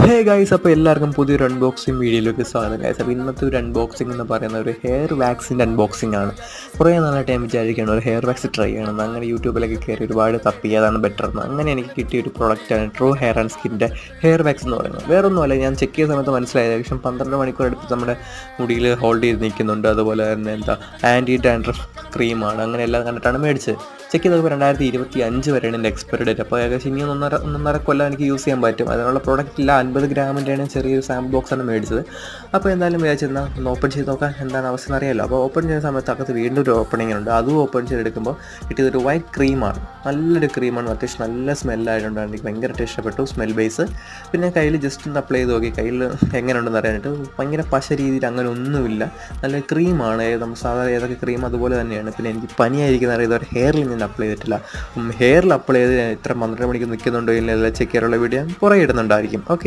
Hey guys, അപ്പോൾ എല്ലാവർക്കും പുതിയൊരു അൺബോക്സിങ് വീഡിയോയിലേക്ക് സ്വാഗതം ഗൈസ്. അപ്പോൾ ഇന്നത്തെ ഒരു അൺബോക്സിംഗ് എന്ന് പറയുന്ന ഒരു ഹെയർ വാക്സിൻ്റെ അൺബോക്സിംഗ് ആണ്. കുറേ നാളായിട്ട് ഞാൻ വിചാരിക്കുകയാണ് ഒരു ഹെയർ വാക്സ് ട്രൈ ചെയ്യണമെന്ന്. അങ്ങനെ യൂട്യൂബിലൊക്കെ കയറി ഒരുപാട് തപ്പി അതാണ് ബെറ്റർ എന്ന്. അങ്ങനെ എനിക്ക് കിട്ടിയ ഒരു പ്രോഡക്റ്റാണ് ട്രൂ ഹെയർ ആൻഡ് സ്കിൻ്റെ ഹെയർ വാക്സ് എന്ന് പറയുന്നത്. വേറൊന്നുമല്ല, ഞാൻ ചെക്ക് ചെയ്ത സമയത്ത് മനസ്സിലായത് ഏകദേശം 12 മണിക്കൂർ അടുത്ത് നമ്മുടെ മുടിയിൽ ഹോൾഡ് ചെയ്ത് നിൽക്കുന്നുണ്ട്. അതുപോലെ തന്നെ ആൻറ്റി ഡാൻഡ്രഫ് ക്രീമാണ്. അങ്ങനെ എല്ലാം കണ്ടിട്ടാണ് മേടിച്ചത്. ചെക്ക് ചെയ്തപ്പോൾ 2025 വരെയാണ് എൻ്റെ എക്സ്പയറി ഡേറ്റ്. അപ്പോൾ ഏകദേശം ഇനി ഒന്നൊന്നര കൊല്ലം എനിക്ക് യൂസ് ചെയ്യാൻ പറ്റും. അതിനുള്ള പ്രോഡക്റ്റ് ഇല്ല. 50 ഗ്രാമിൻ്റെയാണ് ചെറിയൊരു സാമ്പിൾ ബോക്സാണ് മേടിച്ചത്. അപ്പോൾ എന്തായാലും വിചാരിച്ചിരുന്നാൽ ഒന്ന് ഓപ്പൺ ചെയ്ത് നോക്കാൻ എന്താണ് അവസ്ഥ എന്നറിയാമല്ലോ. അപ്പോൾ ഓപ്പൺ ചെയ്യുന്ന സമയത്ത് അകത്ത് വീണ്ടും ഒരു ഓപ്പണിംഗ് ഉണ്ട്. അതും ഓപ്പൺ ചെയ്തെടുക്കുമ്പോൾ കിട്ടിയതൊരു വൈറ്റ് ക്രീമാണ്. നല്ലൊരു ക്രീമാണ്. അത്യാവശ്യം നല്ല സ്മെല്ലായതുകൊണ്ട് എനിക്ക് ഭയങ്കരമായിട്ട് ഇഷ്ടപ്പെട്ടു സ്മെൽ ബേസ്. പിന്നെ കയ്യിൽ ജസ്റ്റ് ഒന്ന് അപ്ലൈ ചെയ്ത് നോക്കി. കയ്യിൽ എങ്ങനെയുണ്ടെന്ന് അറിയാനായിട്ട് ഭയങ്കര പശ രീതിയിൽ അങ്ങനെ ഒന്നുമില്ല. നല്ല ക്രീമാണ്. നമ്മൾ സാധാരണ ഏതൊക്കെ ക്രീം അതുപോലെ തന്നെയാണ്. പിന്നെ എനിക്ക് പനിയായിരിക്കുന്ന അറിയാതെ ഹെയറിൽ ഞാൻ അപ്ലൈ ചെയ്തിട്ടില്ല. ഹെയറിൽ അപ്ലൈ ചെയ്ത് ഇത്ര 12 മണിക്ക് നിൽക്കുന്നുണ്ടോ ഇല്ല ചെക്ക് ചെയ്യാനുള്ള വീഡിയോ പുറകെ ഇടുന്നുണ്ടായിരിക്കും. ഓക്കെ.